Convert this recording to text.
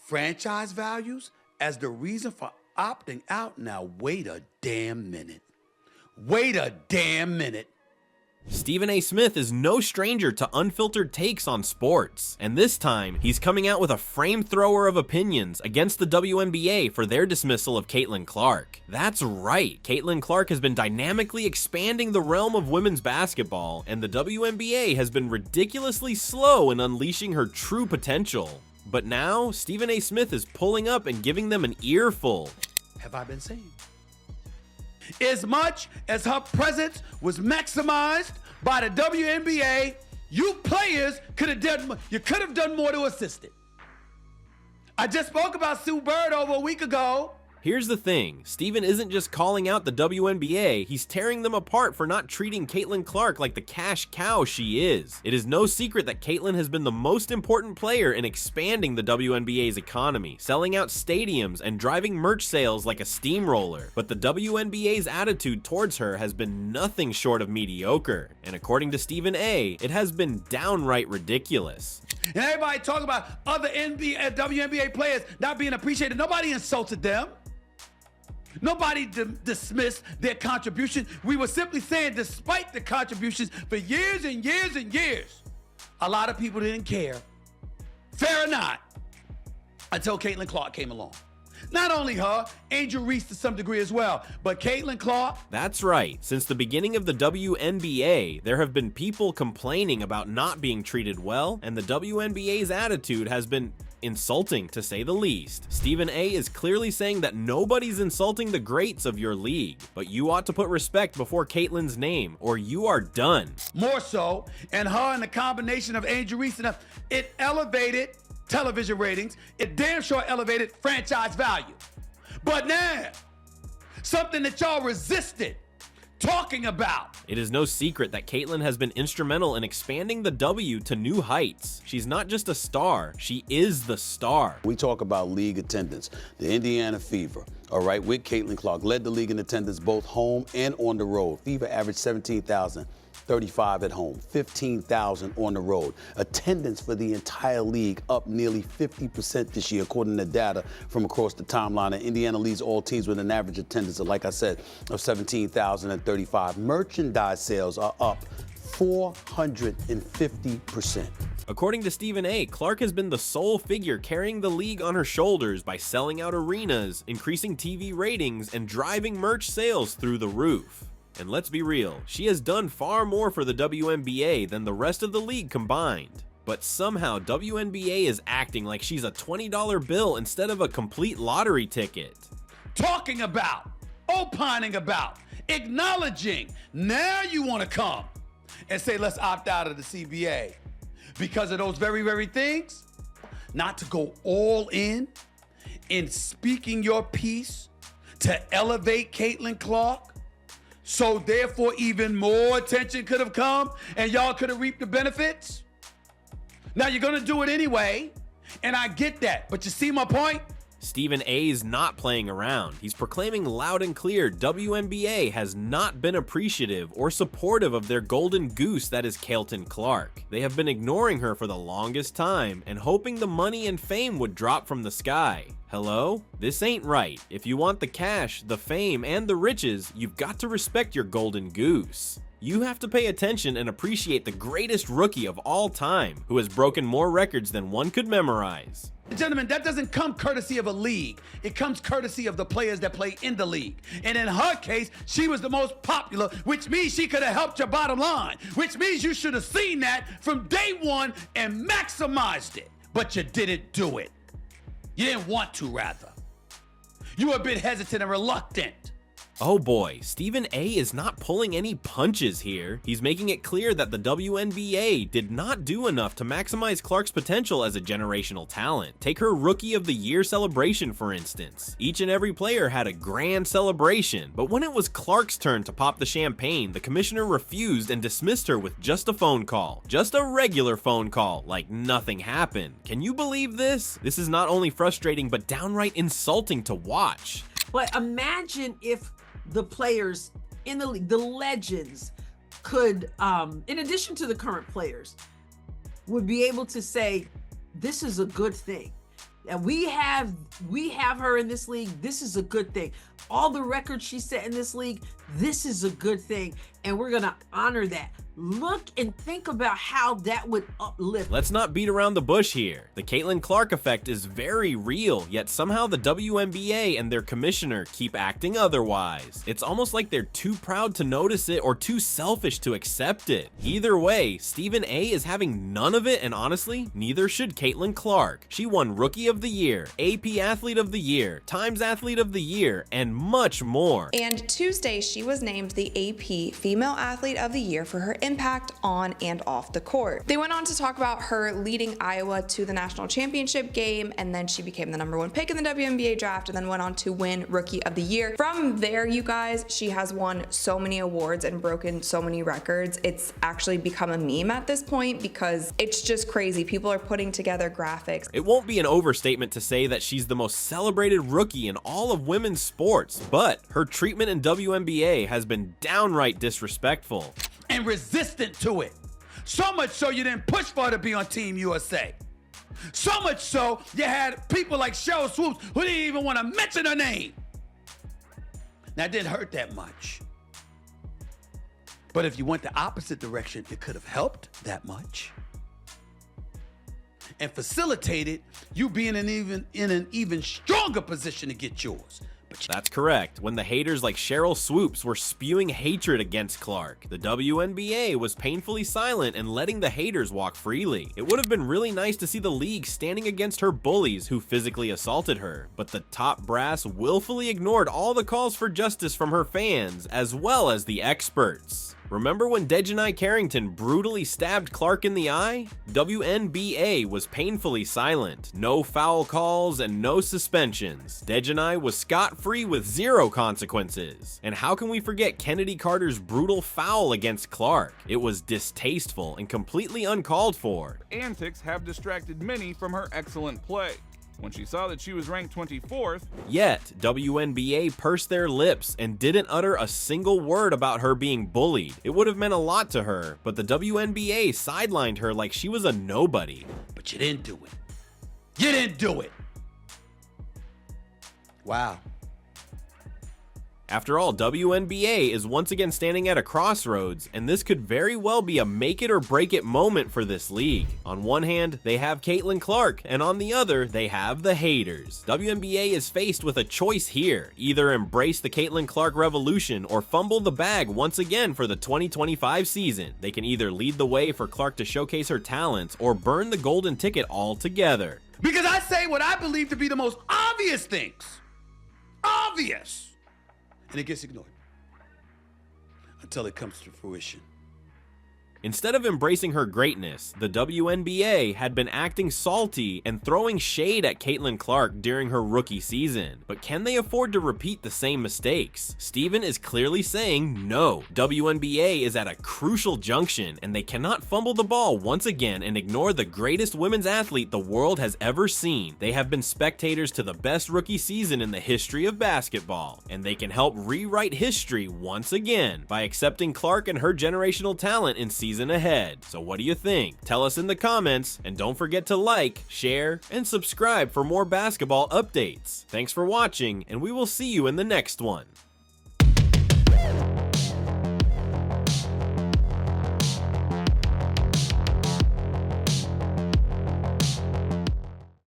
franchise values as the reason for opting out. Now, wait a damn minute. Wait a damn minute. Stephen A. Smith is no stranger to unfiltered takes on sports, and this time, he's coming out with a flamethrower of opinions against the WNBA for their dismissal of Caitlin Clark. That's right, Caitlin Clark has been dynamically expanding the realm of women's basketball, and the WNBA has been ridiculously slow in unleashing her true potential. But now, Stephen A. Smith is pulling up and giving them an earful. Have I been saying? As much as her presence was maximized by the WNBA, you players could have done more to assist it. I just spoke about Sue Bird over a week ago. Here's the thing, Stephen isn't just calling out the WNBA, he's tearing them apart for not treating Caitlin Clark like the cash cow she is. It is no secret that Caitlin has been the most important player in expanding the WNBA's economy, selling out stadiums and driving merch sales like a steamroller. But the WNBA's attitude towards her has been nothing short of mediocre, and according to Stephen A., it has been downright ridiculous. And everybody talk about other WNBA players not being appreciated. Nobody insulted them. Nobody dismissed their contribution. We were simply saying, despite the contributions for years and years and years, a lot of people didn't care. Fair or not, until Caitlin Clark came along. Not only her, Angel Reese to some degree as well, but Caitlin Clark. That's right. Since the beginning of the WNBA, there have been people complaining about not being treated well, and the WNBA's attitude has been insulting, to say the least. Stephen A. is clearly saying that nobody's insulting the greats of your league, but you ought to put respect before Caitlin's name, or you are done. More so, and her and the combination of Angel Reese, it elevated television ratings, it damn sure elevated franchise value. But now, something that y'all resisted talking about. It is no secret that Caitlin has been instrumental in expanding the W to new heights. She's not just a star, she is the star. We talk about league attendance. The Indiana Fever, all right, with Caitlin Clark, led the league in attendance both home and on the road. Fever averaged 17,035 at home, 15,000 on the road. Attendance for the entire league up nearly 50% this year, according to data from across the timeline. And Indiana leads all teams with an average attendance of, like I said, of 17,035. Merchandise sales are up 450%. According to Stephen A., Clark has been the sole figure carrying the league on her shoulders by selling out arenas, increasing TV ratings, and driving merch sales through the roof. And let's be real, she has done far more for the WNBA than the rest of the league combined. But somehow WNBA is acting like she's a $20 bill instead of a complete lottery ticket. Talking about, opining about, acknowledging, now you want to come and say, let's opt out of the CBA. Because of those very, very things, not to go all in speaking your piece to elevate Caitlin Clark. So therefore, even more attention could have come and y'all could have reaped the benefits. Now you're gonna do it anyway, and I get that, but you see my point? Stephen A.'s not playing around. He's proclaiming loud and clear WNBA has not been appreciative or supportive of their golden goose that is Caitlin Clark. They have been ignoring her for the longest time and hoping the money and fame would drop from the sky. Hello? This ain't right. If you want the cash, the fame, and the riches, you've got to respect your golden goose. You have to pay attention and appreciate the greatest rookie of all time, who has broken more records than one could memorize. Gentlemen, that doesn't come courtesy of a league. It comes courtesy of the players that play in the league. And in her case, she was the most popular, which means she could have helped your bottom line, which means you should have seen that from day one and maximized it. But you didn't do it. You didn't want to, rather. You were a bit hesitant and reluctant. Oh boy, Stephen A. is not pulling any punches here. He's making it clear that the WNBA did not do enough to maximize Clark's potential as a generational talent. Take her Rookie of the Year celebration, for instance. Each and every player had a grand celebration, but when it was Clark's turn to pop the champagne, the commissioner refused and dismissed her with just a phone call. Just a regular phone call, like nothing happened. Can you believe this? This is not only frustrating, but downright insulting to watch. But imagine if the players in the league, the legends, could, in addition to the current players, would be able to say, this is a good thing. And we have her in this league. This is a good thing. All the records she set in this league, this is a good thing. And we're going to honor that. Look and think about how that would uplift. Let's not beat around the bush here. The Caitlin Clark effect is very real, yet somehow the WNBA and their commissioner keep acting otherwise. It's almost like they're too proud to notice it or too selfish to accept it. Either way, Stephen A is having none of it, and honestly, neither should Caitlin Clark. She won Rookie of the Year, AP Athlete of the Year, Times Athlete of the Year, and much more. And Tuesday, she was named the AP Female Athlete of the Year for her impact on and off the court. They went on to talk about her leading Iowa to the national championship game, and then she became the #1 pick in the WNBA draft, and then went on to win Rookie of the Year. From there, you guys, she has won so many awards and broken so many records. It's actually become a meme at this point because it's just crazy. People are putting together graphics. It won't be an overstatement to say that she's the most celebrated rookie in all of women's sports, but her treatment in WNBA has been downright disrespectful. And resistant to it. So much so you didn't push for her to be on Team USA. So much so you had people like Cheryl Swoops who didn't even want to mention her name. Now, it didn't hurt that much. But if you went the opposite direction, it could have helped that much. And facilitated you being in an even stronger position to get yours. That's correct. When the haters like Cheryl Swoops were spewing hatred against Clark, the WNBA was painfully silent and letting the haters walk freely. It would have been really nice to see the league standing against her bullies who physically assaulted her, but the top brass willfully ignored all the calls for justice from her fans, as well as the experts. Remember when Dejanai Carrington brutally stabbed Clark in the eye? WNBA was painfully silent. No foul calls and no suspensions. Dejanai was scot-free with 0 consequences. And how can we forget Kennedy Carter's brutal foul against Clark? It was distasteful and completely uncalled for. Antics have distracted many from her excellent play. When she saw that she was ranked 24th, yet WNBA pursed their lips and didn't utter a single word about her being bullied. It would have meant a lot to her, but the WNBA sidelined her like she was a nobody. But you didn't do it. You didn't do it. Wow. After all, WNBA is once again standing at a crossroads, and this could very well be a make it or break it moment for this league. On one hand, they have Caitlin Clark, and on the other, they have the haters. WNBA is faced with a choice here. Either embrace the Caitlin Clark revolution or fumble the bag once again for the 2025 season. They can either lead the way for Clark to showcase her talents or burn the golden ticket altogether. Because I say what I believe to be the most obvious things. Obvious. And it gets ignored until it comes to fruition. Instead of embracing her greatness, the WNBA had been acting salty and throwing shade at Caitlin Clark during her rookie season. But can they afford to repeat the same mistakes? Steven is clearly saying no. WNBA is at a crucial junction, and they cannot fumble the ball once again and ignore the greatest women's athlete the world has ever seen. They have been spectators to the best rookie season in the history of basketball, and they can help rewrite history once again by accepting Clark and her generational talent in season ahead. So what do you think? Tell us in the comments, and don't forget to like, share, and subscribe for more basketball updates. Thanks for watching, and we will see you in the next one.